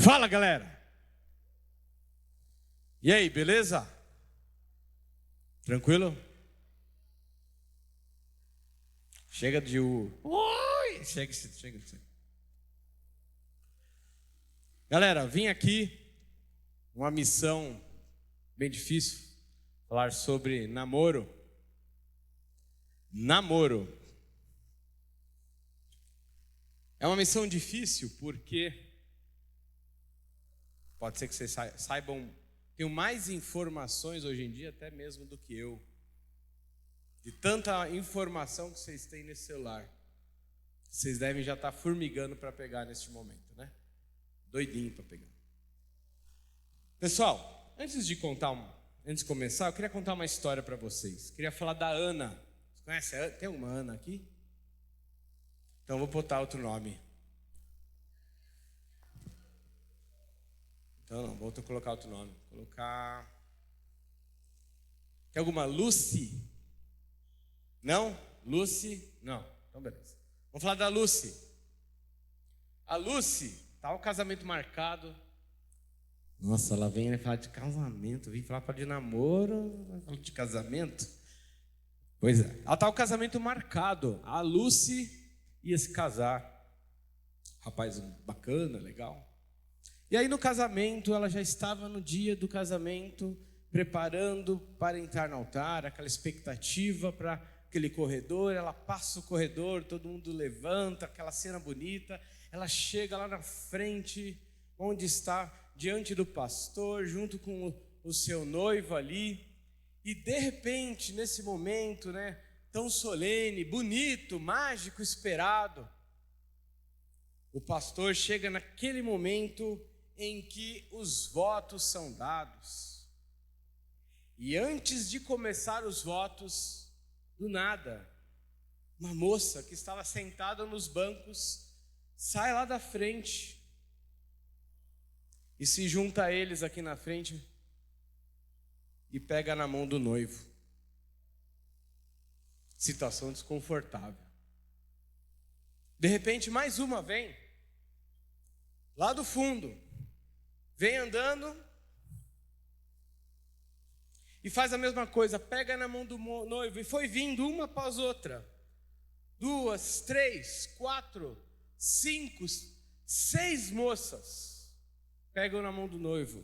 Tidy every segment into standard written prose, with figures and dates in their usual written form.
Fala, galera! E aí, beleza? Tranquilo? Chega de oi! Chega. Galera, vim aqui, uma missão bem difícil, falar sobre namoro. Namoro. É uma missão difícil porque pode ser que vocês saibam, tenho mais informações hoje em dia até mesmo do que eu. De tanta informação que vocês têm nesse celular. Vocês devem já estar formigando para pegar neste momento, né? Doidinho para pegar. Pessoal, antes de começar, eu queria contar uma história para vocês. Queria falar da Ana. Você conhece a Ana? Tem uma Ana aqui? Então vou botar outro nome. Então não, vou colocar outro nome. Tem alguma Lucy? Não? Lucy? Não. Então beleza. Vamos falar da Lucy. A Lucy, tá o casamento marcado. Nossa, ela vem falar de casamento. Vem falar de namoro, falar de casamento. Pois é. Ela tá o casamento marcado. A Lucy ia se casar. Rapaz bacana, legal. E aí no casamento, ela já estava no dia do casamento, preparando para entrar no altar, aquela expectativa para aquele corredor. Ela passa o corredor, todo mundo levanta, aquela cena bonita. Ela chega lá na frente, onde está, diante do pastor, junto com o seu noivo ali. E de repente, nesse momento, né, tão solene, bonito, mágico, esperado, o pastor chega naquele momento em que os votos são dados. E antes de começar os votos, do nada, uma moça que estava sentada nos bancos sai lá da frente e se junta a eles aqui na frente e pega na mão do noivo. Situação desconfortável. De repente, mais uma vem, lá do fundo, vem andando e faz a mesma coisa, pega na mão do noivo. E foi vindo uma após outra. 2, 3, 4, 5, 6 moças pegam na mão do noivo.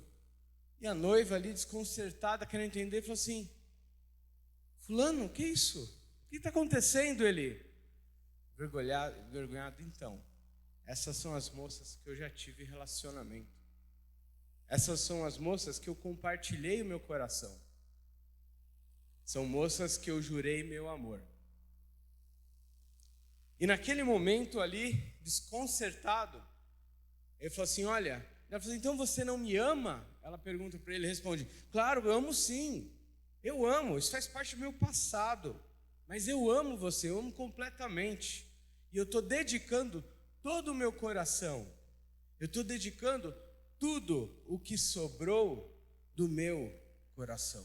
E a noiva ali desconcertada, querendo entender, falou assim: fulano, o que é isso? O que está acontecendo? Ele, envergonhado, então, essas são as moças que eu já tive relacionamento. Essas são as moças que eu compartilhei o meu coração. São moças que eu jurei meu amor. E naquele momento ali, desconcertado, ele falou assim: olha, ela falou assim, então você não me ama? Ela pergunta para ele, responde: claro, eu amo sim. Eu amo, isso faz parte do meu passado. Mas eu amo você, eu amo completamente. E eu estou dedicando todo o meu coração. Eu estou dedicando tudo o que sobrou do meu coração.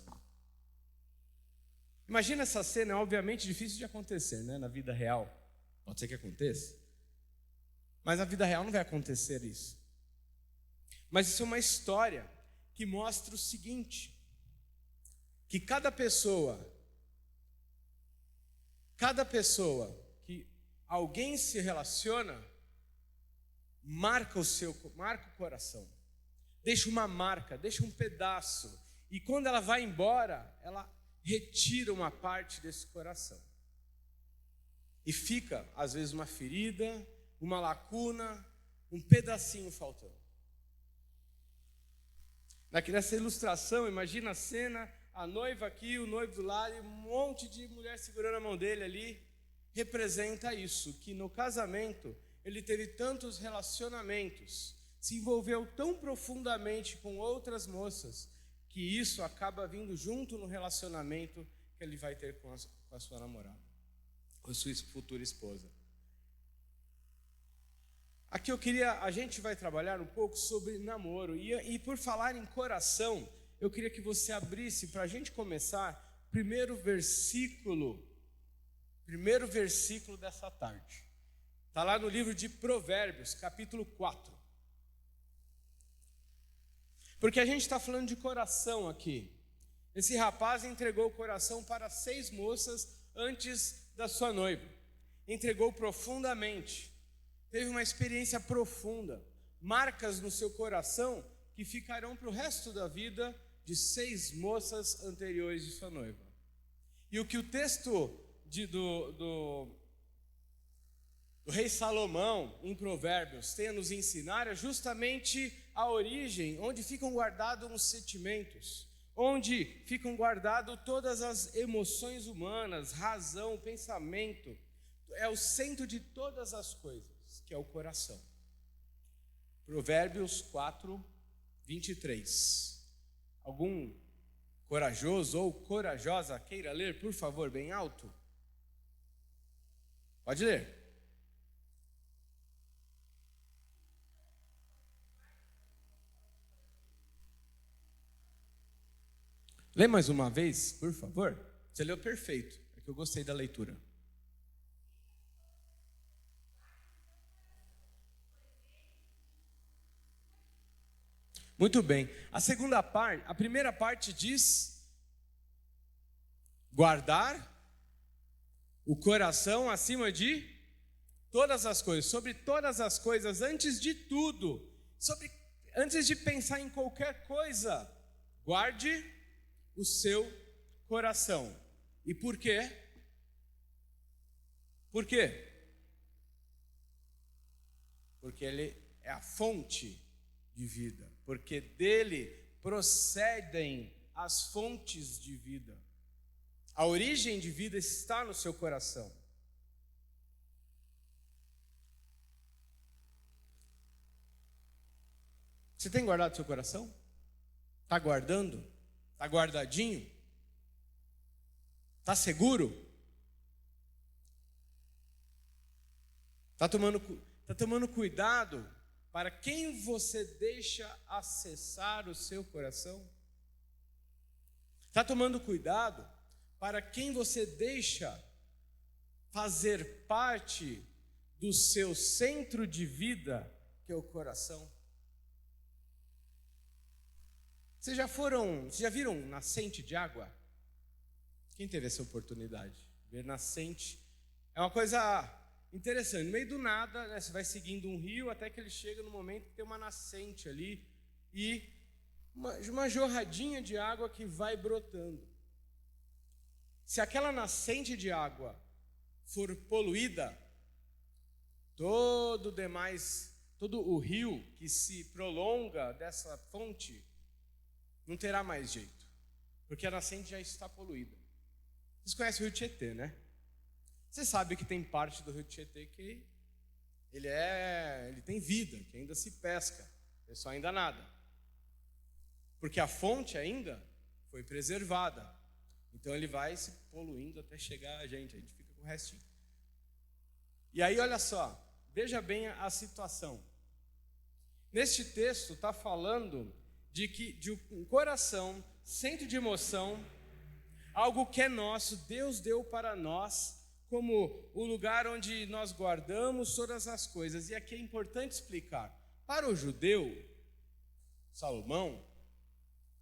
Imagina essa cena, é obviamente difícil de acontecer, né? Na vida real. Pode ser que aconteça. Mas na vida real não vai acontecer isso. Mas isso é uma história que mostra o seguinte: que cada pessoa que alguém se relaciona, marca o coração. Deixa uma marca, deixa um pedaço. E quando ela vai embora, ela retira uma parte desse coração. E fica, às vezes, uma ferida, uma lacuna, um pedacinho faltando. Nessa ilustração, imagina a cena, a noiva aqui, o noivo do lado, e um monte de mulher segurando a mão dele ali. Representa isso, que no casamento ele teve tantos relacionamentos, se envolveu tão profundamente com outras moças, que isso acaba vindo junto no relacionamento que ele vai ter com a sua namorada, com a sua futura esposa. Aqui a gente vai trabalhar um pouco sobre namoro, e por falar em coração, eu queria que você abrisse, para a gente começar, primeiro versículo dessa tarde. Está lá no livro de Provérbios, capítulo 4. Porque a gente está falando de coração aqui. Esse rapaz entregou o coração para 6 moças antes da sua noiva. Entregou profundamente. Teve uma experiência profunda. Marcas no seu coração que ficarão para o resto da vida de 6 moças anteriores de sua noiva. E o que o texto do rei Salomão, em Provérbios, tem a nos ensinar é justamente a origem, onde ficam guardados os sentimentos, onde ficam guardadas todas as emoções humanas, razão, pensamento. É o centro de todas as coisas, que é o coração. Provérbios 4, 23. Algum corajoso ou corajosa queira ler, por favor, bem alto? Pode ler. Lê mais uma vez, por favor. Você leu perfeito, é que eu gostei da leitura. Muito bem. A primeira parte diz: guardar o coração acima de todas as coisas, sobre todas as coisas, antes de tudo, antes de pensar em qualquer coisa, guarde o seu coração. E por quê? Por quê? Porque ele é a fonte de vida, porque dele procedem as fontes de vida. A origem de vida está no seu coração. Você tem guardado seu coração? Está guardando? Está guardadinho? Está seguro? Está tomando cuidado para quem você deixa acessar o seu coração? Está tomando cuidado para quem você deixa fazer parte do seu centro de vida, que é o coração? Vocês já viram nascente de água? Quem teve essa oportunidade? Ver nascente é uma coisa interessante. No meio do nada, né, você vai seguindo um rio até que ele chega no momento que tem uma nascente ali e uma jorradinha de água que vai brotando. Se aquela nascente de água for poluída, todo o rio que se prolonga dessa fonte não terá mais jeito, porque a nascente já está poluída. Vocês conhecem o rio Tietê, né? Você sabe que tem parte do rio Tietê que ele tem vida, que ainda se pesca, o pessoal ainda nada, porque a fonte ainda foi preservada. Então ele vai se poluindo até chegar a gente fica com o restinho. E aí olha só, veja bem a situação. Neste texto está falando de um coração, centro de emoção, algo que é nosso, Deus deu para nós, como o lugar onde nós guardamos todas as coisas. E aqui é importante explicar. Para o judeu, Salomão,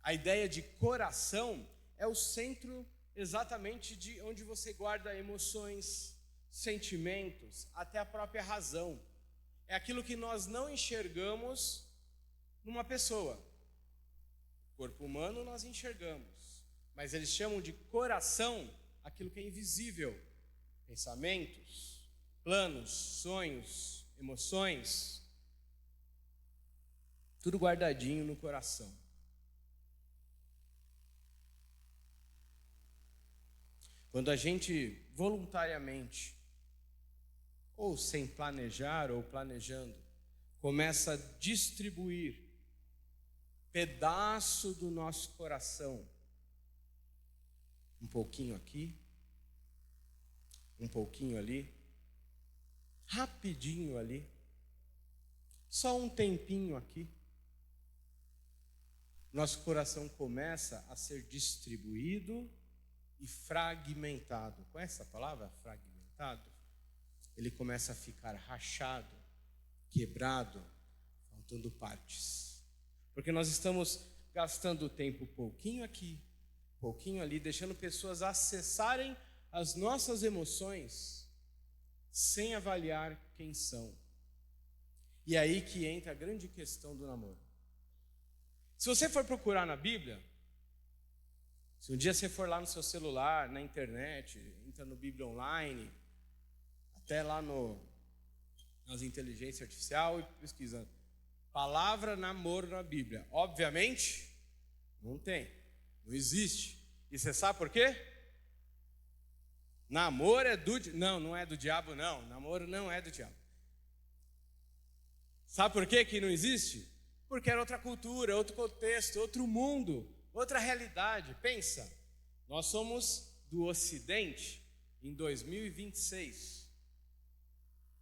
a ideia de coração é o centro exatamente de onde você guarda emoções, sentimentos, até a própria razão. É aquilo que nós não enxergamos numa pessoa. O corpo humano nós enxergamos, mas eles chamam de coração aquilo que é invisível. Pensamentos, planos, sonhos, emoções, tudo guardadinho no coração. Quando a gente voluntariamente, ou sem planejar ou planejando, começa a distribuir pedaço do nosso coração, um pouquinho aqui, um pouquinho ali, rapidinho ali, só um tempinho aqui, nosso coração começa a ser distribuído e fragmentado. Conhece essa palavra? Fragmentado? Ele começa a ficar rachado, quebrado, faltando partes. Porque nós estamos gastando tempo pouquinho aqui, pouquinho ali, deixando pessoas acessarem as nossas emoções sem avaliar quem são. E é aí que entra a grande questão do namoro. Se você for procurar na Bíblia, se um dia você for lá no seu celular, na internet, entra no Bíblia Online, até lá nas inteligência artificial e pesquisa palavra namoro na Bíblia. Obviamente, não tem, não existe. E você sabe por quê? Namoro é não é do diabo não, namoro não é do diabo. Sabe por quê que não existe? Porque era outra cultura, outro contexto, outro mundo, outra realidade. Pensa, nós somos do Ocidente em 2026.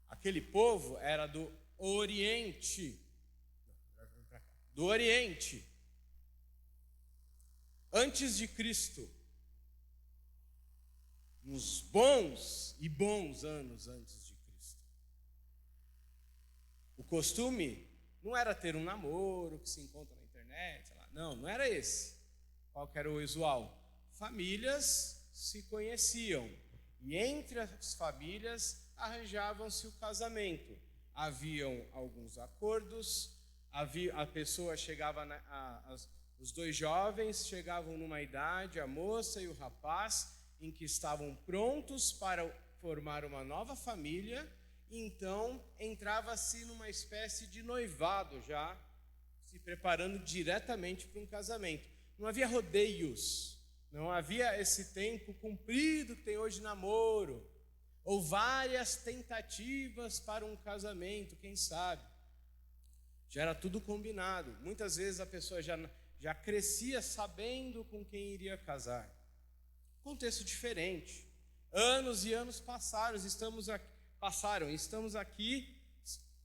Aquele povo era do Oriente. Do Oriente. Antes de Cristo. Uns bons e bons anos antes de Cristo. O costume não era ter um namoro que se encontra na internet, sei lá. Não era esse. Qual que era o usual? Famílias se conheciam e entre as famílias arranjavam-se o casamento. Haviam alguns acordos, a pessoa chegava, os dois jovens chegavam numa idade, a moça e o rapaz, em que estavam prontos para formar uma nova família, então entrava-se numa espécie de noivado já, se preparando diretamente para um casamento. Não havia rodeios, não havia esse tempo comprido que tem hoje namoro, ou várias tentativas para um casamento, quem sabe. Já era tudo combinado. Muitas vezes a pessoa já crescia sabendo com quem iria casar. Contexto diferente. Anos e anos estamos aqui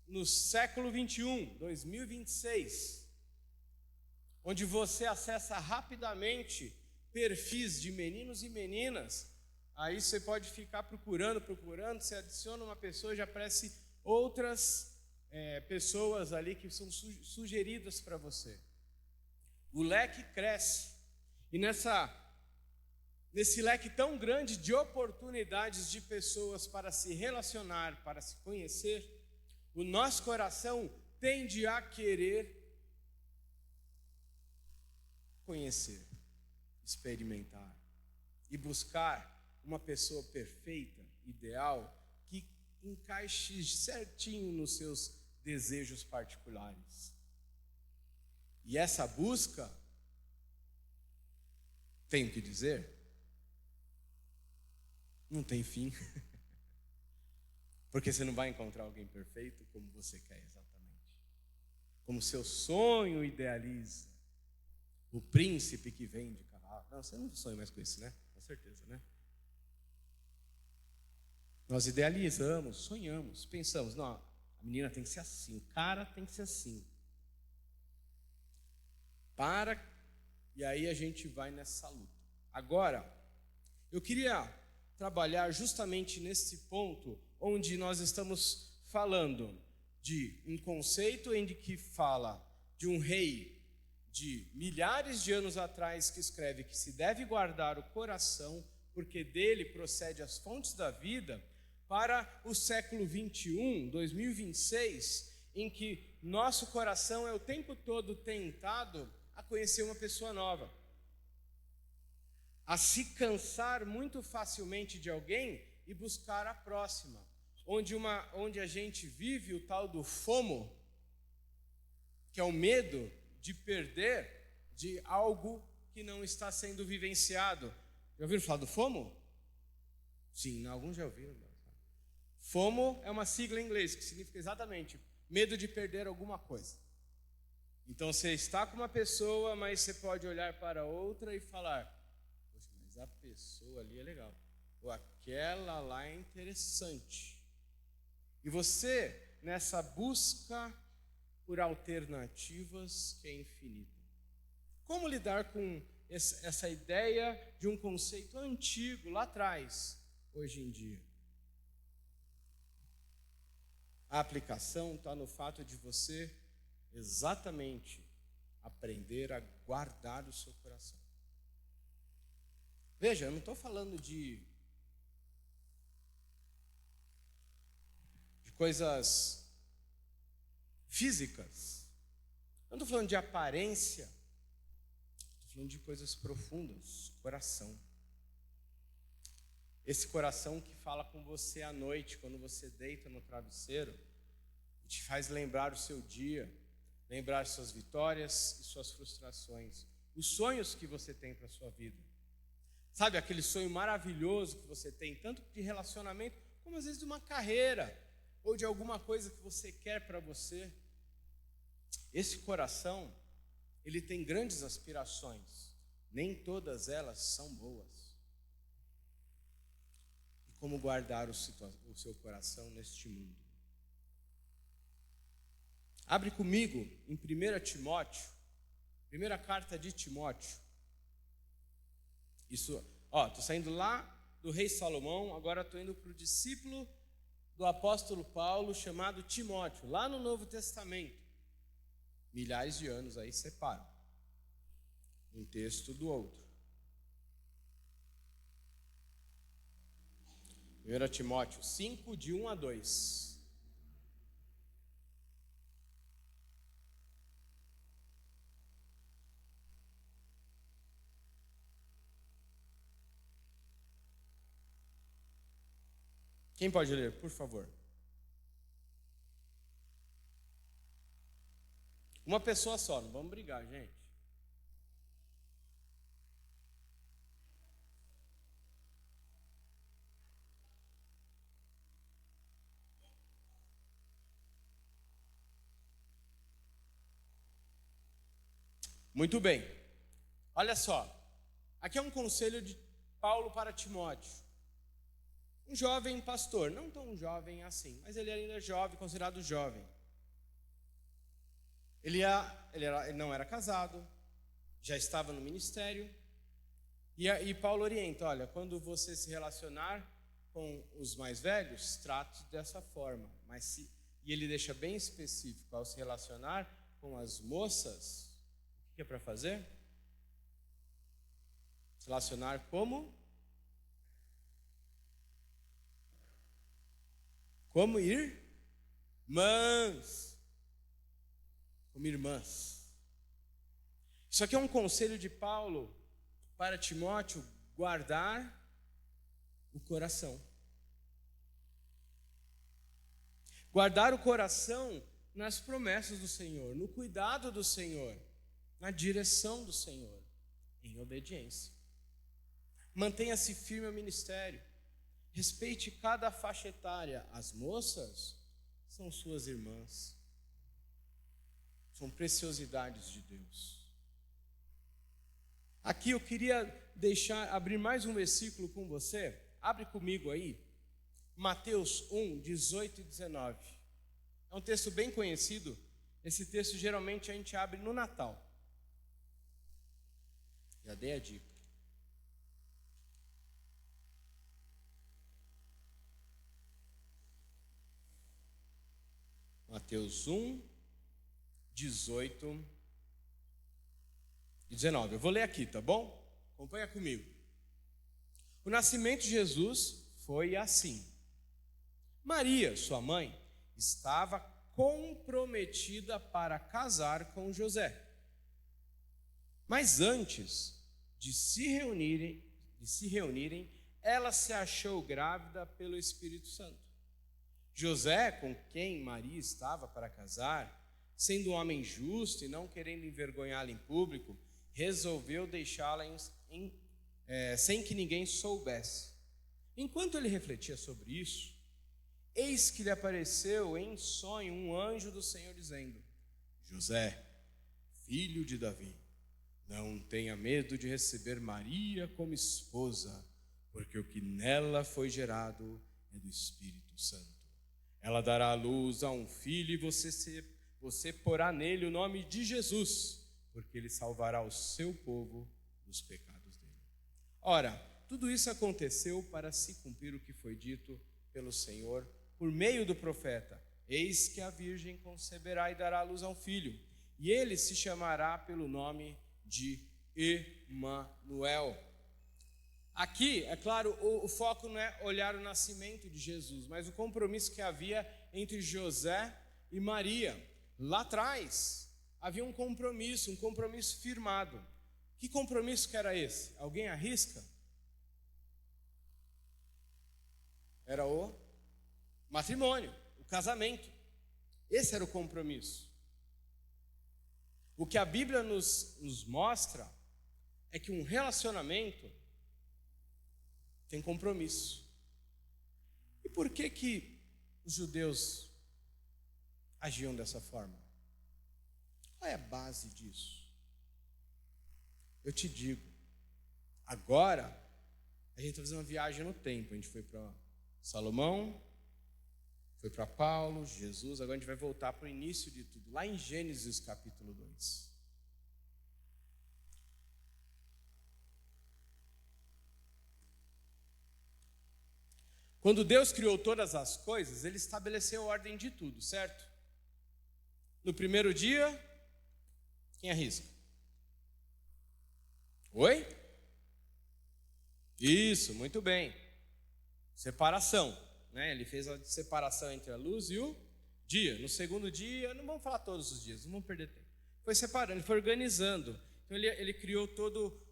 no século 21, 2026, onde você acessa rapidamente perfis de meninos e meninas. Aí você pode ficar procurando, você adiciona uma pessoa, já aparece outras pessoas ali que são sugeridas para você. O leque cresce. E nesse leque tão grande de oportunidades de pessoas para se relacionar, para se conhecer, o nosso coração tende a querer conhecer, experimentar e buscar uma pessoa perfeita, ideal, que encaixe certinho nos seus desejos particulares. E essa busca, tenho que dizer, não tem fim. Porque você não vai encontrar alguém perfeito como você quer exatamente. Como seu sonho idealiza. O príncipe que vem de cavalo. Não, você não sonha mais com isso, né? Com certeza, né? Nós idealizamos, sonhamos, pensamos, não, a menina tem que ser assim, o cara tem que ser assim. E aí a gente vai nessa luta. Agora, eu queria trabalhar justamente nesse ponto onde nós estamos falando de um conceito em que fala de um rei de milhares de anos atrás que escreve que se deve guardar o coração, porque dele procede as fontes da vida, para o século 21, 2026, em que nosso coração é o tempo todo tentado a conhecer uma pessoa nova, a se cansar muito facilmente de alguém e buscar a próxima, onde a gente vive o tal do FOMO, que é o medo de perder de algo que não está sendo vivenciado. Já ouviram falar do FOMO? Sim, alguns já ouviram. FOMO é uma sigla em inglês que significa exatamente medo de perder alguma coisa. Então você está com uma pessoa, mas você pode olhar para outra e falar: poxa, mas a pessoa ali é legal, ou aquela lá é interessante. E você, nessa busca por alternativas que é infinita. Como lidar com essa ideia de um conceito antigo lá atrás, hoje em dia? A aplicação está no fato de você exatamente aprender a guardar o seu coração. Veja, eu não estou falando de coisas físicas. Eu não estou falando de aparência. Estou falando de coisas profundas, coração. Esse coração que fala com você à noite, quando você deita no travesseiro, e te faz lembrar o seu dia, lembrar suas vitórias e suas frustrações, os sonhos que você tem para a sua vida. Sabe, aquele sonho maravilhoso que você tem, tanto de relacionamento, como às vezes de uma carreira, ou de alguma coisa que você quer para você. Esse coração, ele tem grandes aspirações, nem todas elas são boas. E como guardar o seu coração neste mundo? Abre comigo em 1 Timóteo, primeira carta de Timóteo. Isso, estou saindo lá do rei Salomão, agora estou indo para o discípulo do apóstolo Paulo, chamado Timóteo, lá no Novo Testamento. Milhares de anos aí separam um texto do outro. 1 Timóteo 5, de 1 a 2. Quem pode ler, por favor? Uma pessoa só, não vamos brigar, gente. Muito bem. Olha só. Aqui é um conselho de Paulo para Timóteo. Um jovem pastor, não tão jovem assim, mas ele ainda é jovem, considerado jovem. Ele não era casado, já estava no ministério. E Paulo orienta, olha, quando você se relacionar com os mais velhos, trate dessa forma. E ele deixa bem específico, ao se relacionar com as moças, o que é para fazer? Se relacionar como? Como irmãs. Como irmãs. Isso aqui é um conselho de Paulo para Timóteo guardar o coração. Guardar o coração nas promessas do Senhor, no cuidado do Senhor, na direção do Senhor, em obediência. Mantenha-se firme ao ministério. Respeite cada faixa etária. As moças são suas irmãs. São preciosidades de Deus. Aqui eu queria abrir mais um versículo com você. Abre comigo aí. Mateus 1, 18 e 19. É um texto bem conhecido. Esse texto geralmente a gente abre no Natal. Já dei a dica. Mateus 1, 18 e 19. Eu vou ler aqui, tá bom? Acompanha comigo. O nascimento de Jesus foi assim. Maria, sua mãe, estava comprometida para casar com José. Mas antes de se reunirem, ela se achou grávida pelo Espírito Santo. José, com quem Maria estava para casar, sendo um homem justo e não querendo envergonhá-la em público, resolveu deixá-la sem que ninguém soubesse. Enquanto ele refletia sobre isso, eis que lhe apareceu em sonho um anjo do Senhor dizendo: José, filho de Davi, não tenha medo de receber Maria como esposa, porque o que nela foi gerado é do Espírito Santo. Ela dará à luz a um filho e você porá nele o nome de Jesus, porque ele salvará o seu povo dos pecados dele. Ora, tudo isso aconteceu para se cumprir o que foi dito pelo Senhor por meio do profeta: eis que a virgem conceberá e dará à luz a um filho, e ele se chamará pelo nome de Emanuel. Aqui, é claro, o foco não é olhar o nascimento de Jesus, mas o compromisso que havia entre José e Maria. Lá atrás, havia um compromisso firmado. Que compromisso que era esse? Alguém arrisca? Era o matrimônio, o casamento. Esse era o compromisso. O que a Bíblia nos mostra é que um relacionamento tem compromisso. E por que os judeus agiam dessa forma? Qual é a base disso? Eu te digo, agora a gente está fazendo uma viagem no tempo. A gente foi para Salomão, foi para Paulo, Jesus, agora a gente vai voltar para o início de tudo, lá em Gênesis capítulo 2. Quando Deus criou todas as coisas, Ele estabeleceu a ordem de tudo, certo? No primeiro dia, quem arrisca? Oi? Isso, muito bem. Separação, né? Ele fez a separação entre a luz e o dia. No segundo dia, não vamos falar todos os dias, não vamos perder tempo. Foi separando, ele foi organizando. Então ele criou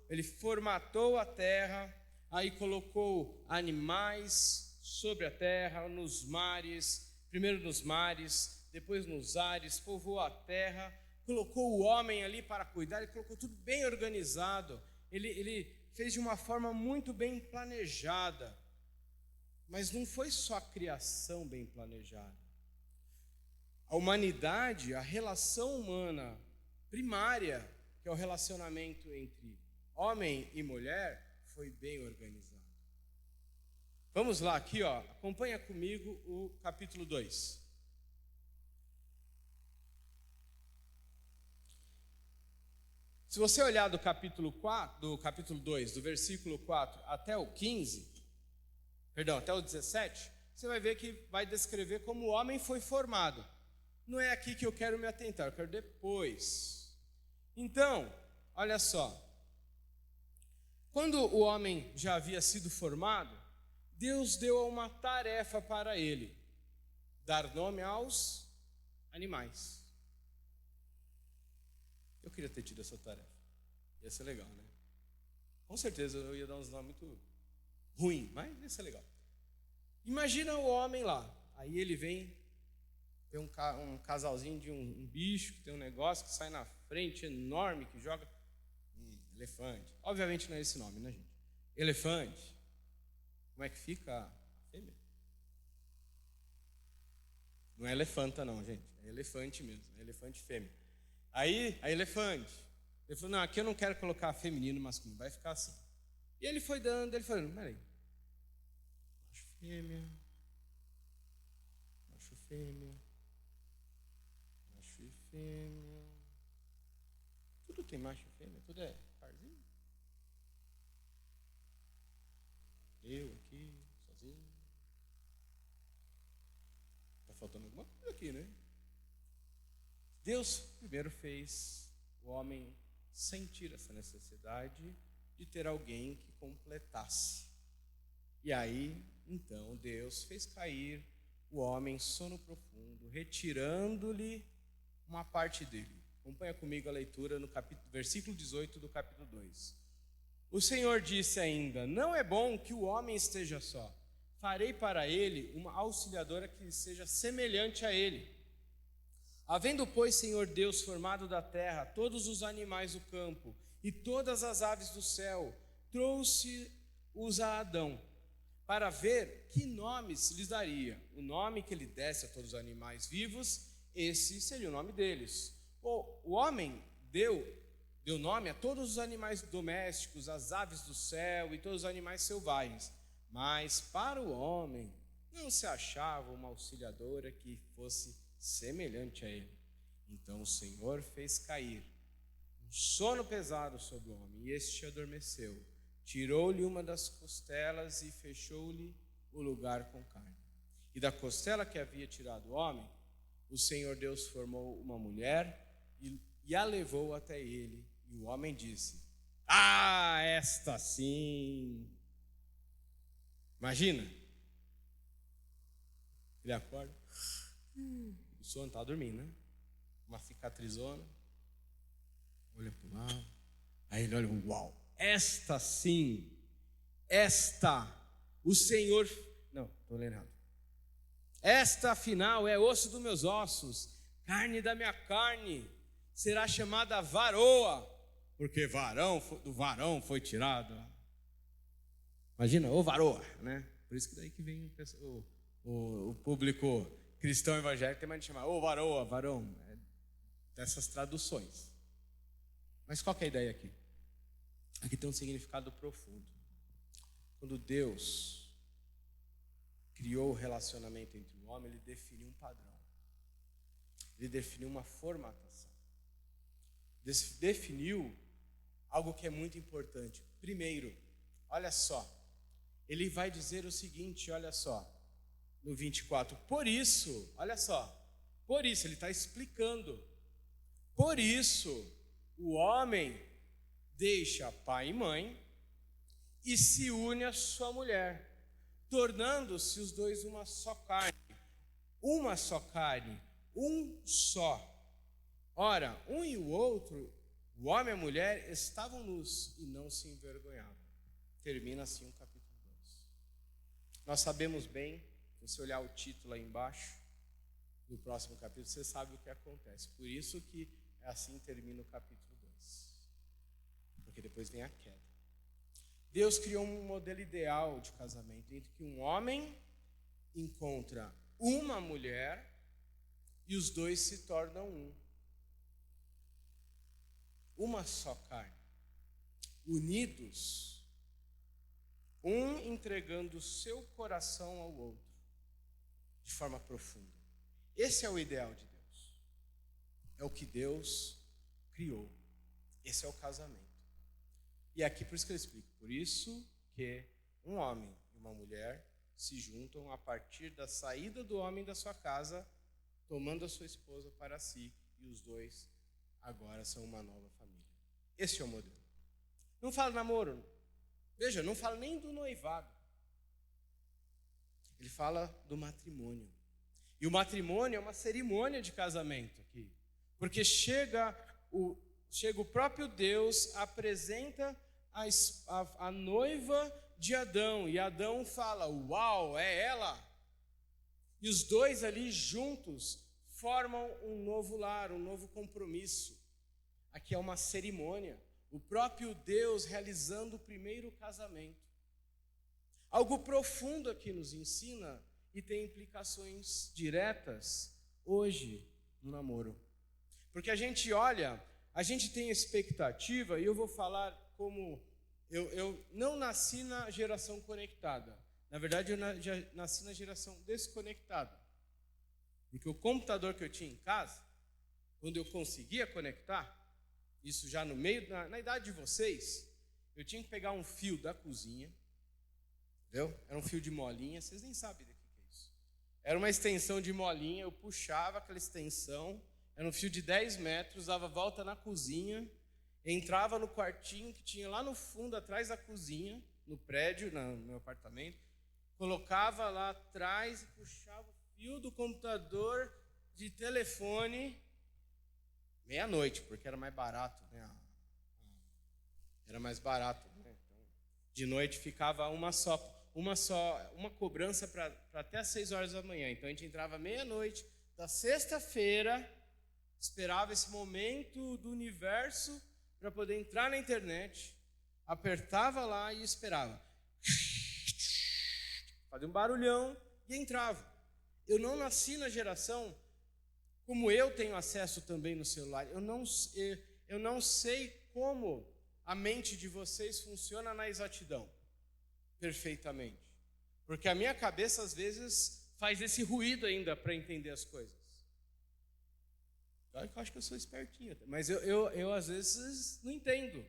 ele formatou a terra, aí colocou animais sobre a terra, nos mares, primeiro nos mares, depois nos ares, povoou a terra, colocou o homem ali para cuidar, ele colocou tudo bem organizado, ele fez de uma forma muito bem planejada, mas não foi só a criação bem planejada. A humanidade, a relação humana primária, que é o relacionamento entre homem e mulher, foi bem organizado. Vamos lá, aqui, ó, acompanha comigo o capítulo 2. Se você olhar do capítulo 2, do versículo 4 até o 15, até o 17, você vai ver que vai descrever como o homem foi formado. Não é aqui que eu quero me atentar, eu quero depois. Então, olha só. Quando o homem já havia sido formado, Deus deu uma tarefa para ele: dar nome aos animais. Eu queria ter tido essa tarefa. Ia ser legal, né? Com certeza eu ia dar uns nomes muito ruins, mas ia ser legal. Imagina o homem lá. Aí ele vem, tem um casalzinho de um bicho, que tem um negócio que sai na frente, enorme, que joga elefante. Obviamente não é esse nome, né, gente? Elefante. Como é que fica a fêmea? Não é elefanta não, gente. É elefante mesmo. É elefante fêmea. Aí, a elefante. Ele falou, não, aqui eu não quero colocar feminino e masculino. Vai ficar assim. E ele foi dando, peraí. Macho fêmea. Macho fêmea. Macho e fêmea. Tudo tem macho e fêmea. Tudo é parzinho. Eu aqui, sozinho. Está faltando alguma coisa aqui, né? Deus primeiro fez o homem sentir essa necessidade de ter alguém que completasse. E aí, então, Deus fez cair o homem em sono profundo, retirando-lhe uma parte dele. Acompanha comigo a leitura no versículo 18 do capítulo 2. O Senhor disse ainda: não é bom que o homem esteja só. Farei para ele uma auxiliadora que seja semelhante a ele. Havendo, pois, Senhor Deus formado da terra todos os animais do campo e todas as aves do céu, trouxe-os a Adão, para ver que nomes lhes daria. O nome que ele desse a todos os animais vivos, esse seria o nome deles. O homem deu nome a todos os animais domésticos, as aves do céu e todos os animais selvagens. Mas para o homem não se achava uma auxiliadora que fosse semelhante a ele. Então o Senhor fez cair um sono pesado sobre o homem, e este adormeceu. Tirou-lhe uma das costelas e fechou-lhe o lugar com carne. E da costela que havia tirado o homem, o Senhor Deus formou uma mulher e e a levou até ele. E o homem disse: ah, esta sim. Imagina. Ele acorda. O sono está dormindo, né? Uma cicatrizona. Olha para o lado. Aí ele olha, uau, esta sim. Esta, o Senhor... Não, estou lendo errado. Esta, afinal, é osso dos meus ossos, carne da minha carne. Será chamada varoa, porque do varão foi tirado. Imagina, ô varoa, né? Por isso que daí que vem o público cristão evangélico tem mais de chamar, ô varoa, varão. Dessas traduções. Mas qual que é a ideia aqui? Aqui tem um significado profundo. Quando Deus criou o relacionamento entre o homem, ele definiu um padrão. Ele definiu uma formatação. Definiu algo que é muito importante. Primeiro, olha só, ele vai dizer o seguinte, olha só, no 24, por isso, olha só, por isso, ele está explicando, por isso, o homem deixa pai e mãe e se une à sua mulher, tornando-se os dois uma só carne, um só. Ora, um e o outro, o homem e a mulher, estavam nus e não se envergonhavam. Termina assim o capítulo 2. Nós sabemos bem, se você olhar o título aí embaixo, no próximo capítulo, você sabe o que acontece. Por isso que assim termina o capítulo 2. Porque depois vem a queda. Deus criou um modelo ideal de casamento, entre que um homem encontra uma mulher e os dois se tornam um. Uma só carne. Unidos, um entregando o seu coração ao outro, de forma profunda. Esse é o ideal de Deus. É o que Deus criou. Esse é o casamento. E aqui por isso que eu explico. Por isso que um homem e uma mulher se juntam a partir da saída do homem da sua casa, tomando a sua esposa para si, e os dois agora são uma nova família. Esse é o modelo. Não fala namoro. Veja, não fala nem do noivado. Ele fala do matrimônio. E o matrimônio é uma cerimônia de casamento aqui. Porque chega o próprio Deus, apresenta a noiva de Adão. E Adão fala, uau, é ela. E os dois ali juntos formam um novo lar, um novo compromisso. Aqui é uma cerimônia. O próprio Deus realizando o primeiro casamento. Algo profundo aqui nos ensina e tem implicações diretas hoje no namoro. Porque a gente olha, a gente tem expectativa, e eu vou falar como eu não nasci na geração conectada. Na verdade, eu já nasci na geração desconectada. Porque o computador que eu tinha em casa, quando eu conseguia conectar, isso já no meio, na idade de vocês, eu tinha que pegar um fio da cozinha, entendeu? Era um fio de molinha, vocês nem sabem do que é isso. Era uma extensão de molinha, eu puxava aquela extensão, era um fio de 10 metros, dava volta na cozinha, entrava no quartinho que tinha lá no fundo, atrás da cozinha, no prédio, no meu apartamento, colocava lá atrás e puxava o fio do computador de telefone, meia-noite, porque era mais barato, né? Era mais barato, né? Então, de noite ficava uma cobrança para até às 6 horas da manhã. Então a gente entrava meia-noite da sexta-feira, esperava esse momento do universo para poder entrar na internet, apertava lá e esperava. Fazia um barulhão e entrava. Eu não nasci na geração, como eu tenho acesso também no celular, eu não sei como a mente de vocês funciona na exatidão, perfeitamente. Porque a minha cabeça, às vezes, faz esse ruído ainda para entender as coisas. Eu acho que eu sou espertinho, mas eu às vezes não entendo.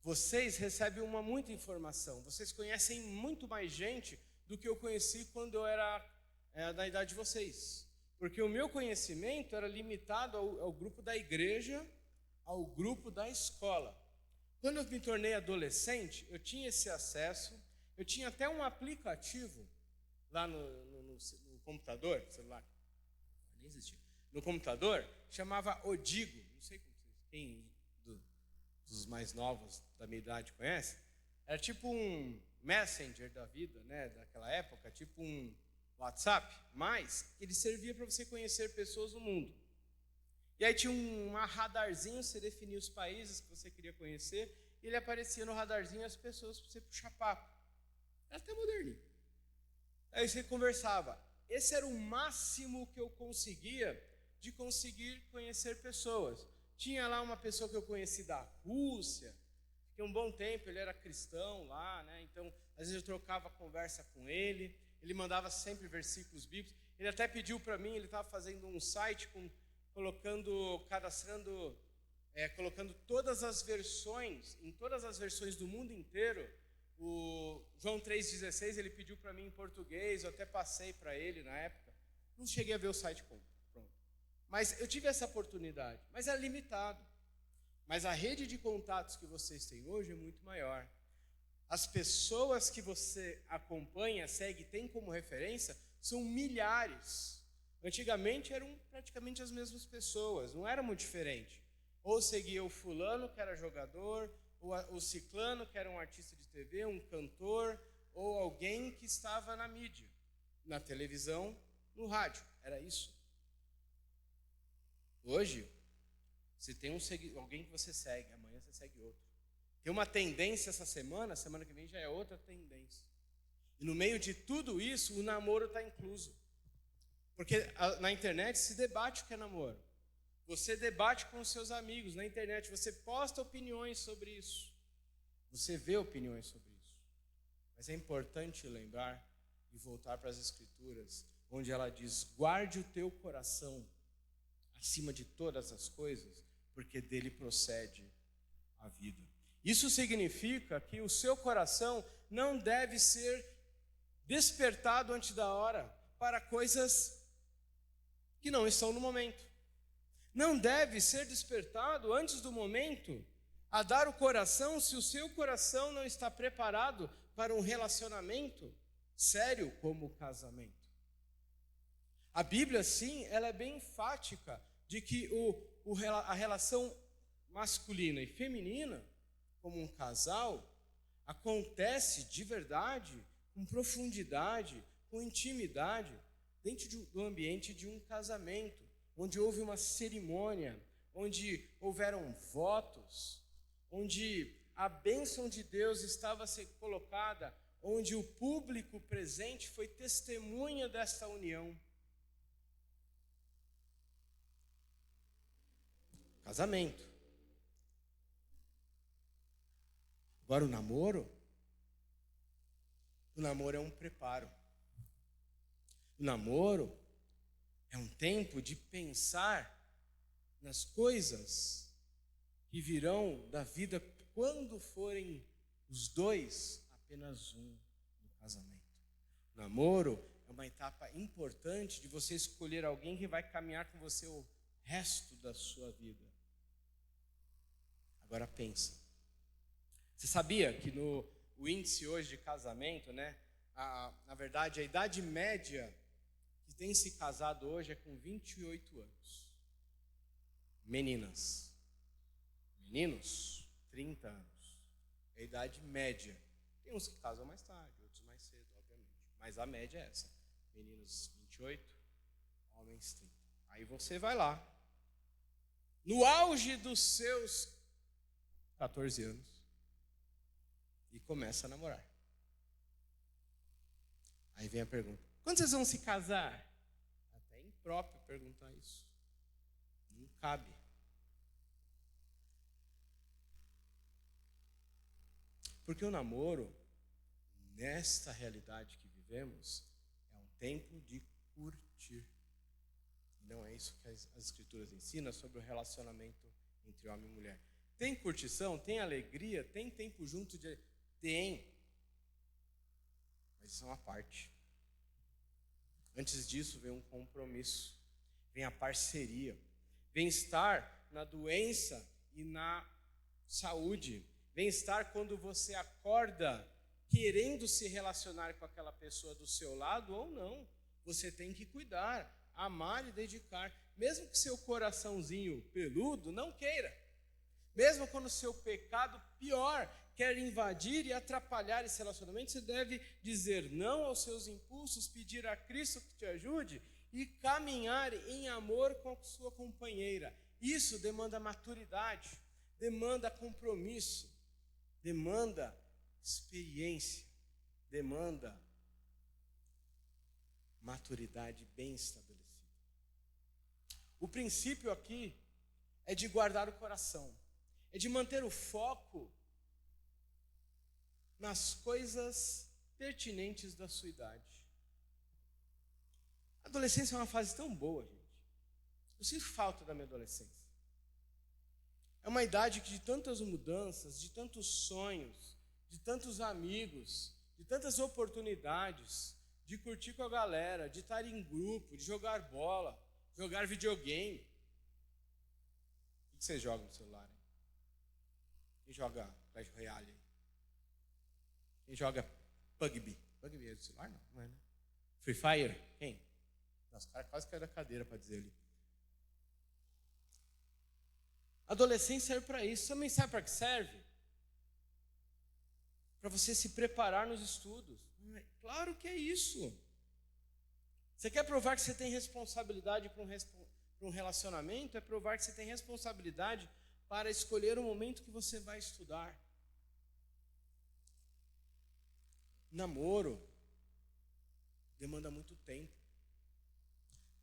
Vocês recebem muita informação, vocês conhecem muito mais gente do que eu conheci quando eu era da idade de vocês. Porque o meu conhecimento era limitado ao grupo da igreja, ao grupo da escola. Quando eu me tornei adolescente, eu tinha esse acesso, eu tinha até um aplicativo lá no computador, celular, nem existia, no computador, chamava Odigo, não sei quem dos mais novos da minha idade conhece, era tipo um Messenger da vida, né, daquela época, tipo um WhatsApp, mas ele servia para você conhecer pessoas no mundo. E aí tinha uma radarzinho, você definia os países que você queria conhecer, e ele aparecia no radarzinho as pessoas para você puxar papo. Era até moderninho. Aí você conversava. Esse era o máximo que eu conseguia de conseguir conhecer pessoas. Tinha lá uma pessoa que eu conheci da Rússia, fiquei um bom tempo, ele era cristão lá, né? Então, às vezes eu trocava conversa com ele, ele mandava sempre versículos bíblicos. Ele até pediu para mim, ele estava fazendo um site colocando todas as versões, em todas as versões do mundo inteiro. O João 3,16 ele pediu para mim em português, eu até passei para ele na época. Não cheguei a ver o site pronto. Mas eu tive essa oportunidade, mas é limitado. Mas a rede de contatos que vocês têm hoje é muito maior. As pessoas que você acompanha, segue, tem como referência, são milhares. Antigamente eram praticamente as mesmas pessoas, não era muito diferente. Ou seguia o fulano, que era jogador, ou o ciclano, que era um artista de TV, um cantor, ou alguém que estava na mídia, na televisão, no rádio. Era isso. Hoje, você tem alguém que você segue, amanhã você segue outro. Tem uma tendência essa semana que vem já é outra tendência. E no meio de tudo isso, o namoro está incluso. Porque na internet se debate o que é namoro. Você debate com os seus amigos na internet, você posta opiniões sobre isso. Você vê opiniões sobre isso. Mas é importante lembrar e voltar para as Escrituras, onde ela diz: guarde o teu coração acima de todas as coisas, porque dele procede a vida. Isso significa que o seu coração não deve ser despertado antes da hora para coisas que não estão no momento. Não deve ser despertado antes do momento a dar o coração se o seu coração não está preparado para um relacionamento sério como o casamento. A Bíblia, sim, ela é bem enfática de que a relação masculina e feminina, como um casal, acontece de verdade, com profundidade, com intimidade, dentro do ambiente de um casamento, onde houve uma cerimônia, onde houveram votos, onde a bênção de Deus estava a ser colocada, onde o público presente foi testemunha desta união. Casamento. Agora o namoro é um preparo. O namoro é um tempo de pensar nas coisas que virão da vida quando forem os dois apenas um no casamento. O namoro é uma etapa importante de você escolher alguém que vai caminhar com você o resto da sua vida. Agora pensa. Você sabia que o índice hoje de casamento, né? Na verdade, a idade média que tem se casado hoje é com 28 anos. Meninas. Meninos, 30 anos. É a idade média. Tem uns que casam mais tarde, outros mais cedo, obviamente. Mas a média é essa. Meninos 28, homens 30. Aí você vai lá. No auge dos seus 14 anos. E começa a namorar. Aí vem a pergunta: quando vocês vão se casar? Até impróprio perguntar isso. Não cabe. Porque o namoro, nesta realidade que vivemos, é um tempo de curtir. Não é isso que as Escrituras ensinam sobre o relacionamento entre homem e mulher. Tem curtição, tem alegria, tem tempo junto de... Tem. Mas isso é uma parte. Antes disso vem um compromisso. vem a parceria. Bem-estar na doença e na saúde. Bem-estar quando você acorda querendo se relacionar com aquela pessoa do seu lado ou não. Você tem que cuidar, amar e dedicar. Mesmo que seu coraçãozinho peludo não queira. Mesmo quando o seu pecado pior quer invadir e atrapalhar esse relacionamento, você deve dizer não aos seus impulsos, pedir a Cristo que te ajude e caminhar em amor com a sua companheira. Isso demanda maturidade, demanda compromisso, demanda experiência, demanda maturidade bem estabelecida. O princípio aqui é de guardar o coração, é de manter o foco nas coisas pertinentes da sua idade. A adolescência é uma fase tão boa, gente. Eu sinto falta da minha adolescência. É uma idade de tantas mudanças, de tantos sonhos, de tantos amigos, de tantas oportunidades, de curtir com a galera, de estar em grupo, de jogar bola, jogar videogame. O que vocês jogam no celular, hein? Quem joga Clash Royale? Quem joga PUBG? PUBG é do celular? Não é, né? Free Fire? Quem? Nossa, o cara quase caiu da cadeira para dizer ali. Adolescência serve para isso. Também sabe para que serve? Para você se preparar nos estudos. Claro que é isso. Você quer provar que você tem responsabilidade para um relacionamento? É provar que você tem responsabilidade para escolher o momento que você vai estudar. Namoro demanda muito tempo.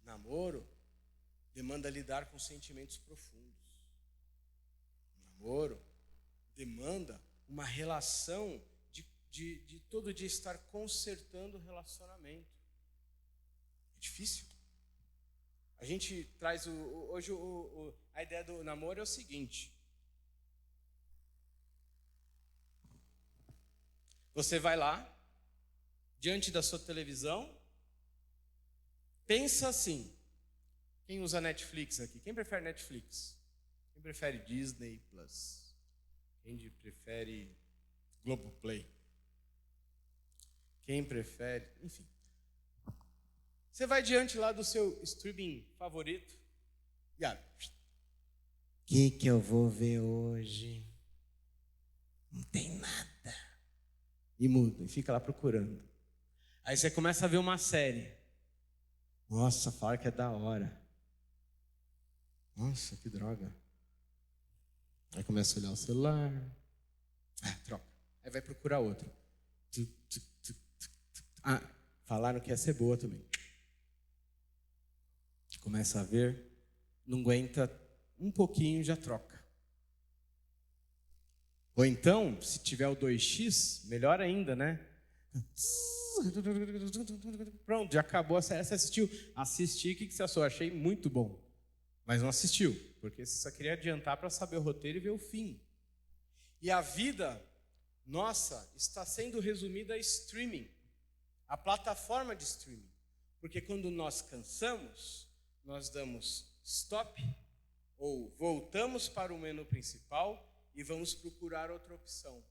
Namoro demanda lidar com sentimentos profundos. Namoro demanda uma relação de todo dia estar consertando o relacionamento. É difícil. A gente traz hoje a ideia do namoro é o seguinte. Você vai lá, diante da sua televisão, pensa assim. Quem usa Netflix aqui? Quem prefere Netflix? Quem prefere Disney Plus? Quem prefere Globoplay? Quem prefere... Enfim. Você vai diante lá do seu streaming favorito e abre. O que eu vou ver hoje? Não tem nada. E muda, e fica lá procurando. Aí você começa a ver uma série. Nossa, fala que é da hora. Nossa, que droga. Aí começa a olhar o celular. Troca. Aí vai procurar outra. Falaram que ia ser boa também. Começa a ver, não aguenta um pouquinho, já troca. Ou então, se tiver o 2x, melhor ainda, né? Pronto, já acabou a série. Você assistiu? Assisti, o que você achou? Achei muito bom. Mas não assistiu, porque você só queria adiantar para saber o roteiro e ver o fim. E a vida nossa está sendo resumida a streaming, a plataforma de streaming. Porque quando nós cansamos, nós damos stop ou voltamos para o menu principal e vamos procurar outra opção.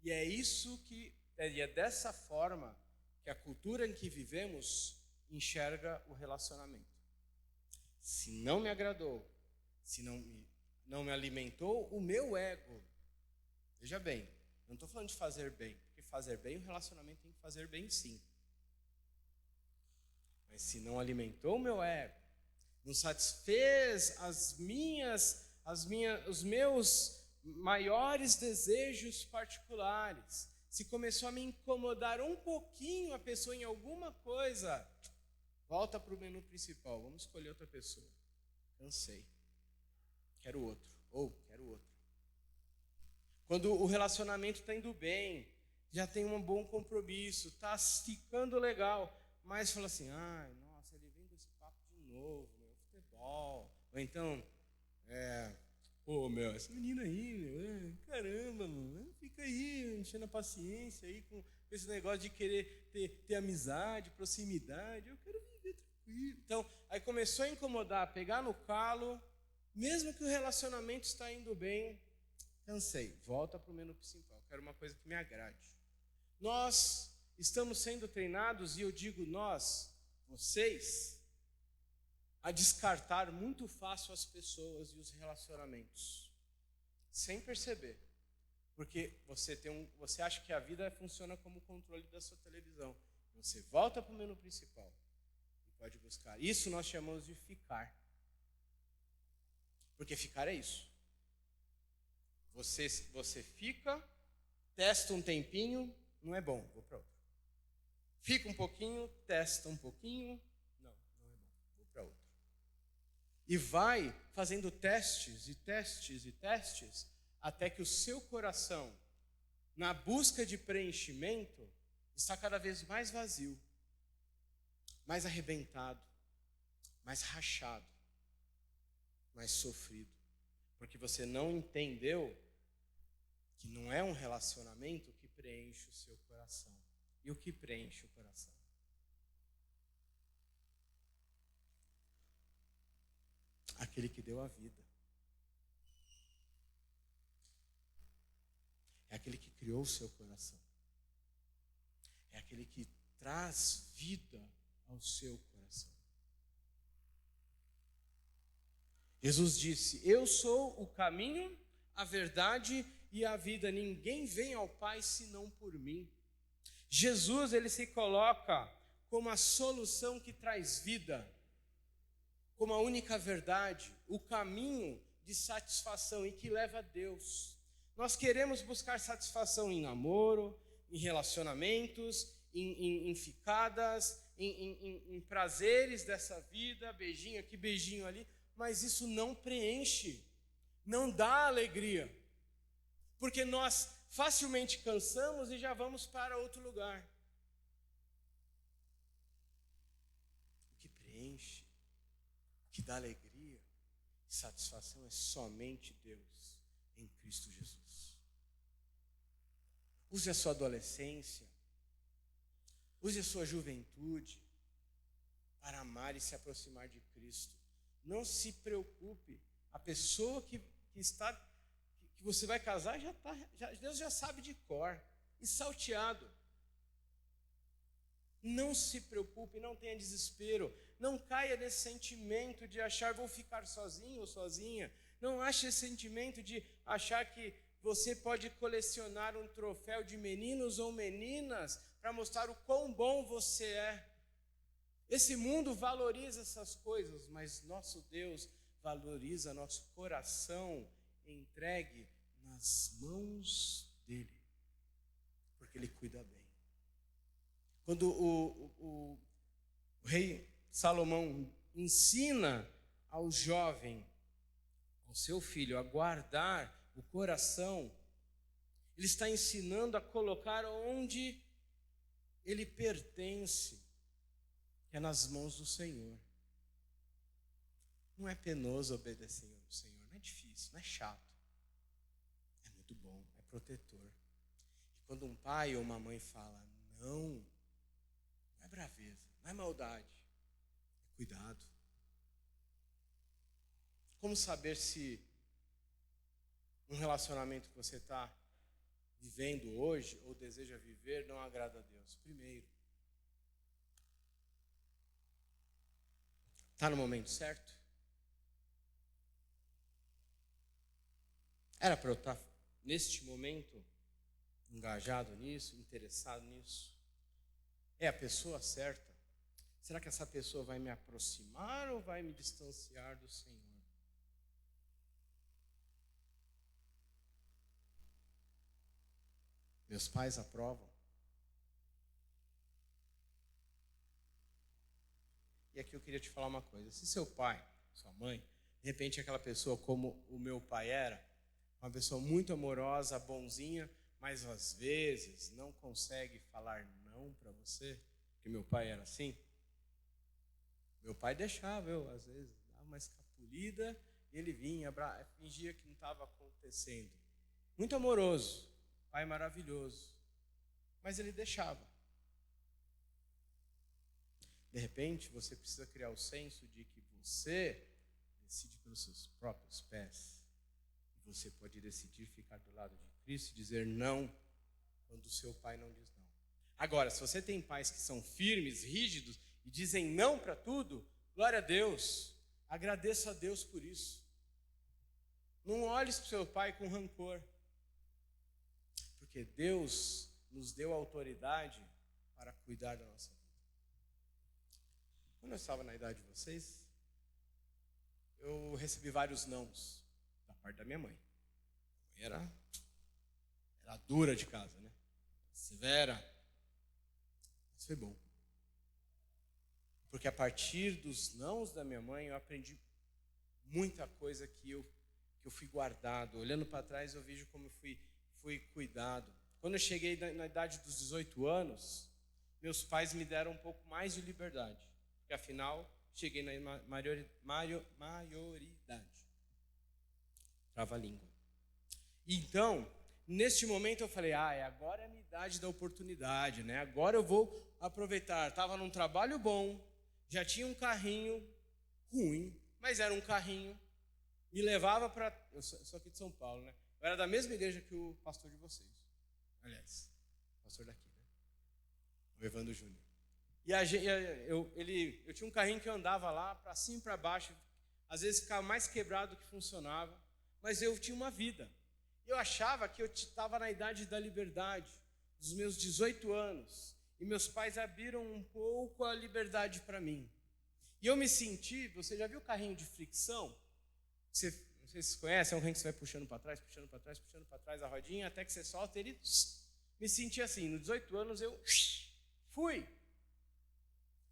E é dessa forma que a cultura em que vivemos enxerga o relacionamento. Se não me agradou, se não me alimentou, o meu ego. Veja bem, não estou falando de fazer bem, porque fazer bem, o relacionamento tem que fazer bem sim. Mas se não alimentou o meu ego, não satisfez os meus maiores desejos particulares, se começou a me incomodar um pouquinho a pessoa em alguma coisa, volta para o menu principal, vamos escolher outra pessoa. Cansei. Quero outro. Ou quero outro. Quando o relacionamento está indo bem, já tem um bom compromisso, está ficando legal, mas fala assim, nossa, ele vem com esse papo de novo, futebol. Ou então, essa menina aí, caramba, mano, fica aí, enchendo a paciência aí com esse negócio de querer ter amizade, proximidade. Eu quero viver filho. Então, aí começou a incomodar, pegar no calo, mesmo que o relacionamento está indo bem, cansei, volta para o menu principal, quero uma coisa que me agrade. Nós estamos sendo treinados, e eu digo nós, vocês, a descartar muito fácil as pessoas e os relacionamentos, sem perceber. Porque você acha que a vida funciona como o controle da sua televisão. Você volta para o menu principal e pode buscar. Isso nós chamamos de ficar. Porque ficar é isso. Você fica, testa um tempinho, não é bom, vou para outro. Fica um pouquinho, testa um pouquinho, não é bom, vou para outro. E vai fazendo testes e testes e testes, até que o seu coração, na busca de preenchimento, está cada vez mais vazio, mais arrebentado, mais rachado, mais sofrido. Porque você não entendeu que não é um relacionamento que preenche o seu coração. E o que preenche o coração? Aquele que deu a vida. É aquele que criou o seu coração. É aquele que traz vida ao seu coração. Jesus disse: eu sou o caminho, a verdade e a vida. Ninguém vem ao Pai senão por mim. Jesus, ele se coloca como a solução que traz vida, como a única verdade, o caminho de satisfação e que leva a Deus. Nós queremos buscar satisfação em namoro, em relacionamentos, em ficadas, em prazeres dessa vida, beijinho aqui, beijinho ali, mas isso não preenche, não dá alegria, porque nós facilmente cansamos e já vamos para outro lugar. O que preenche, o que dá alegria e satisfação é somente Deus em Cristo Jesus. Use a sua adolescência, use a sua juventude para amar e se aproximar de Cristo. Não se preocupe, a pessoa que você vai casar Deus já sabe de cor, e salteado. Não se preocupe, não tenha desespero, não caia nesse sentimento de achar vou ficar sozinho ou sozinha. Não ache esse sentimento de achar que você pode colecionar um troféu de meninos ou meninas para mostrar o quão bom você é. Esse mundo valoriza essas coisas, mas nosso Deus valoriza nosso coração entregue nas mãos dele, porque ele cuida bem. Quando o rei Salomão ensina ao jovem, ao seu filho, a guardar o coração, ele está ensinando a colocar onde ele pertence, que é nas mãos do Senhor. Não é penoso obedecer ao Senhor, não é difícil, não é chato. É muito bom, é protetor. E quando um pai ou uma mãe fala não, não é braveza, não é maldade, é cuidado. Como saber se um relacionamento que você está vivendo hoje ou deseja viver não agrada a Deus? Primeiro, está no momento certo? Era para eu estar neste momento engajado nisso, interessado nisso? É a pessoa certa? Será que essa pessoa vai me aproximar ou vai me distanciar do Senhor? Meus pais aprovam? E aqui eu queria te falar uma coisa. Se seu pai, sua mãe, de repente é aquela pessoa como o meu pai era, uma pessoa muito amorosa, bonzinha, mas às vezes não consegue falar não para você, porque meu pai era assim. Meu pai deixava eu, às vezes, dava uma escapulida e ele vinha, fingia que não estava acontecendo. Muito amoroso, pai maravilhoso, mas ele deixava. De repente, você precisa criar o senso de que você decide pelos seus próprios pés. E você pode decidir ficar do lado de Cristo e dizer não quando o seu pai não diz não. Agora, se você tem pais que são firmes, rígidos e dizem não para tudo, glória a Deus, agradeça a Deus por isso. Não olhe para o seu pai com rancor, porque Deus nos deu autoridade para cuidar da nossa vida. Quando eu estava na idade de vocês, eu recebi vários nãos da parte da minha mãe. Era dura de casa, né? Severa. Mas foi bom. Porque a partir dos nãos da minha mãe, eu aprendi muita coisa que eu fui guardado. Olhando para trás, eu vejo como eu fui cuidado. Quando eu cheguei na idade dos 18 anos, meus pais me deram um pouco mais de liberdade. Porque afinal, cheguei na maioridade. Trava a língua. Então, neste momento eu falei, agora é a minha idade da oportunidade, né? Agora eu vou aproveitar. Estava num trabalho bom, já tinha um carrinho ruim, mas era um carrinho. Me levava para... Eu sou aqui de São Paulo, né? Eu era da mesma igreja que o pastor de vocês. Aliás, pastor daqui, né? O Evandro Júnior. E eu tinha um carrinho que eu andava lá, para cima e para baixo. Às vezes ficava mais quebrado do que funcionava. Mas eu tinha uma vida. Eu achava que eu estava na idade da liberdade, dos meus 18 anos. E meus pais abriram um pouco a liberdade para mim. E eu me senti... Você já viu o carrinho de fricção? Não sei se vocês conhecem, é um carrinho que você vai puxando para trás, puxando para trás, puxando para trás a rodinha, até que você solta ele. Me senti assim, nos 18 anos eu fui.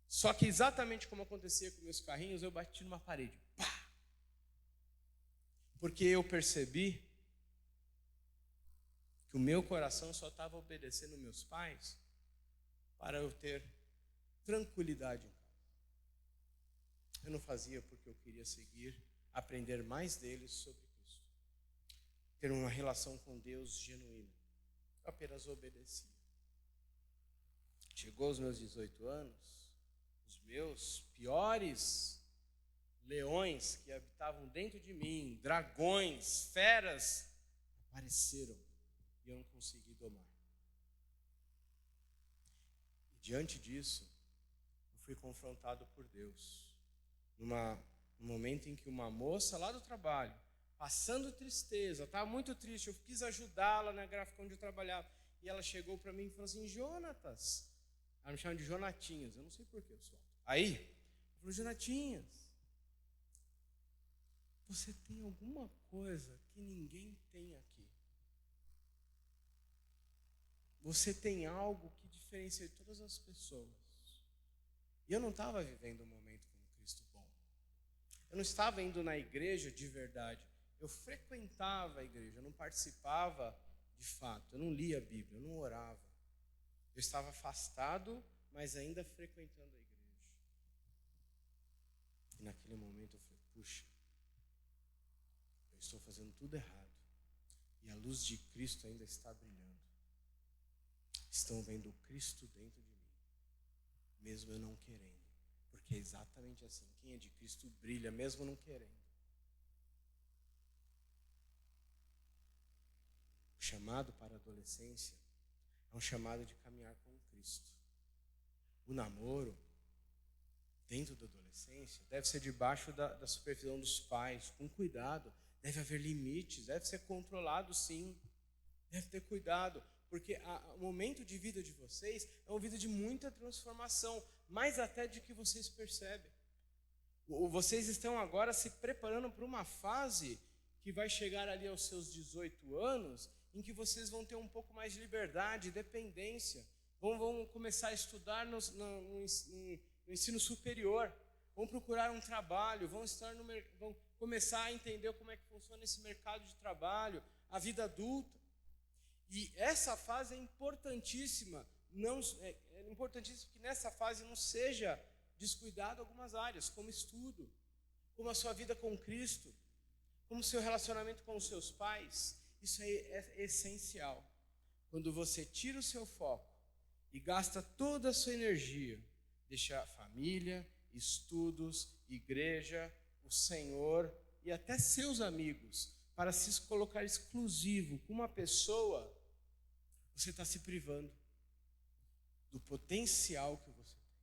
Só que exatamente como acontecia com meus carrinhos, eu bati numa parede. Pá! Porque eu percebi que o meu coração só estava obedecendo meus pais para eu ter tranquilidade em casa. Eu não fazia porque eu queria seguir, aprender mais deles sobre Cristo. Ter uma relação com Deus genuína. Eu apenas obedecia. Chegou aos meus 18 anos, os meus piores leões que habitavam dentro de mim, dragões, feras, apareceram e eu não consegui domar. E diante disso, eu fui confrontado por Deus. No momento em que uma moça lá do trabalho, passando tristeza, estava muito triste, eu quis ajudá-la na gráfica onde eu trabalhava. E ela chegou para mim e falou assim, Jonatas, ela me chama de Jonatinhas, eu não sei porquê, pessoal. Aí, eu falei, Jonatinhas, você tem alguma coisa que ninguém tem aqui. Você tem algo que diferencia de todas as pessoas. E eu não estava vivendo um momento com Cristo bom. Eu não estava indo na igreja de verdade. Eu frequentava a igreja, eu não participava de fato. Eu não lia a Bíblia, eu não orava. Eu estava afastado, mas ainda frequentando a igreja. E naquele momento eu falei, puxa, eu estou fazendo tudo errado. E a luz de Cristo ainda está brilhando. Estão vendo o Cristo dentro de mim, mesmo eu não querendo. Porque é exatamente assim, quem é de Cristo brilha, mesmo não querendo. O chamado para a adolescência é um chamado de caminhar com Cristo. O namoro, dentro da adolescência, deve ser debaixo da supervisão dos pais, com cuidado. Deve haver limites, deve ser controlado sim. Deve ter cuidado, porque o momento de vida de vocês é uma vida de muita transformação, mais até de que vocês percebem. Vocês estão agora se preparando para uma fase que vai chegar ali aos seus 18 anos, em que vocês vão ter um pouco mais de liberdade, dependência, vão começar a estudar no ensino superior, vão procurar um trabalho, vão começar a entender como é que funciona esse mercado de trabalho, a vida adulta. E essa fase é importantíssima, é importantíssimo que nessa fase não seja descuidado algumas áreas, como estudo, como a sua vida com Cristo, como o seu relacionamento com os seus pais. Isso aí é essencial. Quando você tira o seu foco e gasta toda a sua energia deixar família, estudos, igreja, o Senhor e até seus amigos para se colocar exclusivo com uma pessoa, você está se privando do potencial que você tem.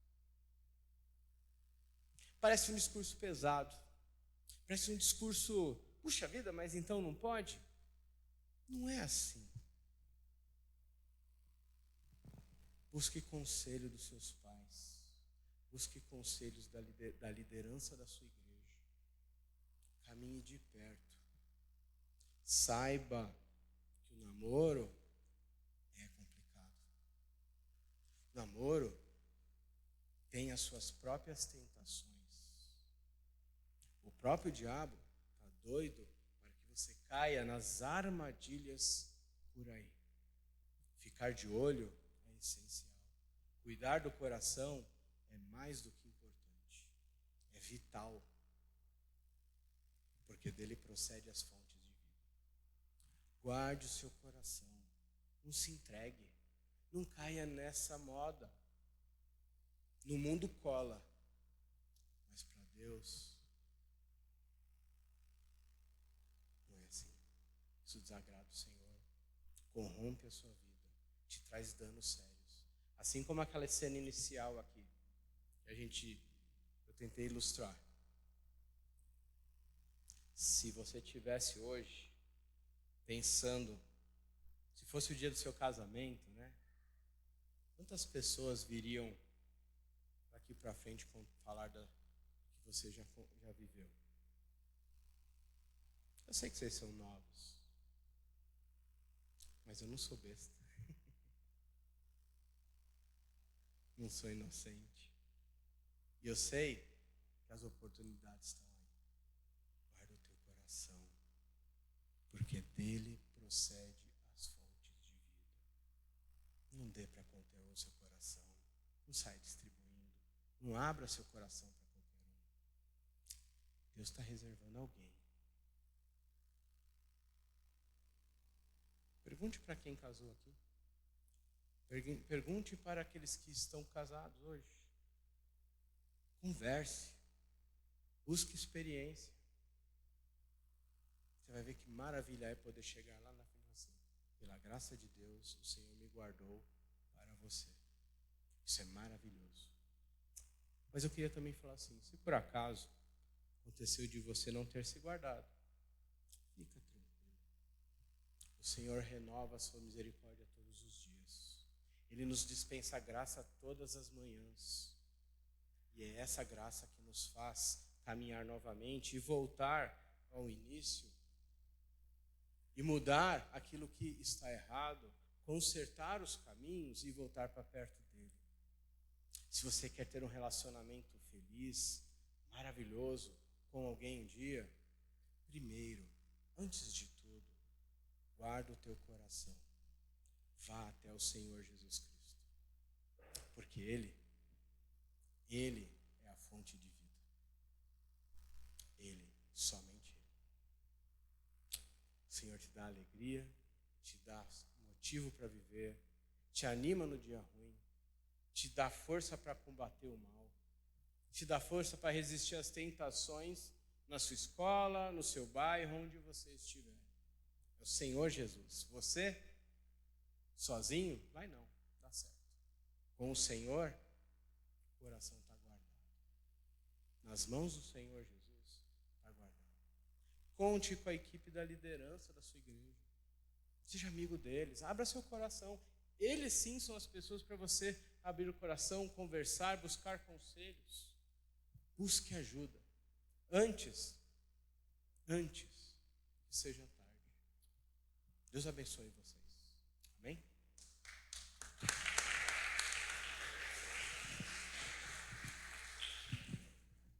Parece um discurso pesado, parece um discurso, puxa vida, mas então não pode? Não é assim. Busque conselho dos seus pais. Busque conselhos da liderança da sua igreja. Caminhe de perto. Saiba que o namoro é complicado. O namoro tem as suas próprias tentações. O próprio diabo está doido para que você caia nas armadilhas por aí. Ficar de olho é essencial. Cuidar do coração é mais do que importante. É vital. Porque dele procede as fontes de vida. Guarde o seu coração. Não se entregue. Não caia nessa moda. No mundo cola. Mas para Deus não é assim. Isso desagrada o Senhor. Corrompe a sua vida. Te traz danos sérios. Assim como aquela cena inicial aqui, que eu tentei ilustrar. Se você tivesse hoje pensando, se fosse o dia do seu casamento, né? Quantas pessoas viriam daqui para frente falar do que você já viveu? Eu sei que vocês são novos, mas eu não sou besta. Não sou inocente. E eu sei que as oportunidades estão aí. Guarda o teu coração, porque dele procede as fontes de vida. Não dê para qualquer um o seu coração. Não saia distribuindo. Não abra seu coração para qualquer um. Deus está reservando alguém. Pergunte para quem casou aqui. Pergunte para aqueles que estão casados hoje. Converse. Busque experiência. Você vai ver que maravilha é poder chegar lá na frente assim. Pela graça de Deus, o Senhor me guardou para você. Isso é maravilhoso. Mas eu queria também falar assim, se por acaso aconteceu de você não ter se guardado, fica tranquilo. O Senhor renova a sua misericórdia todos os dias. Ele nos dispensa graça todas as manhãs. E é essa graça que nos faz caminhar novamente e voltar ao início. E mudar aquilo que está errado, consertar os caminhos e voltar para perto dele. Se você quer ter um relacionamento feliz, maravilhoso, com alguém um dia, primeiro, antes de tudo, guarda o teu coração. Vá até o Senhor Jesus Cristo. Porque Ele é a fonte de vida. Ele, somente Ele. O Senhor te dá alegria, te dá motivo para viver, te anima no dia ruim, te dá força para combater o mal, te dá força para resistir às tentações na sua escola, no seu bairro, onde você estiver. É o Senhor Jesus. Você, sozinho, vai não, dá certo. Com o Senhor, o coração está guardado. Nas mãos do Senhor Jesus, está guardado. Conte com a equipe da liderança da sua igreja. Seja amigo deles, abra seu coração. Eles sim são as pessoas para você abrir o coração, conversar, buscar conselhos. Busque ajuda. Antes que seja tarde. Deus abençoe vocês. Amém?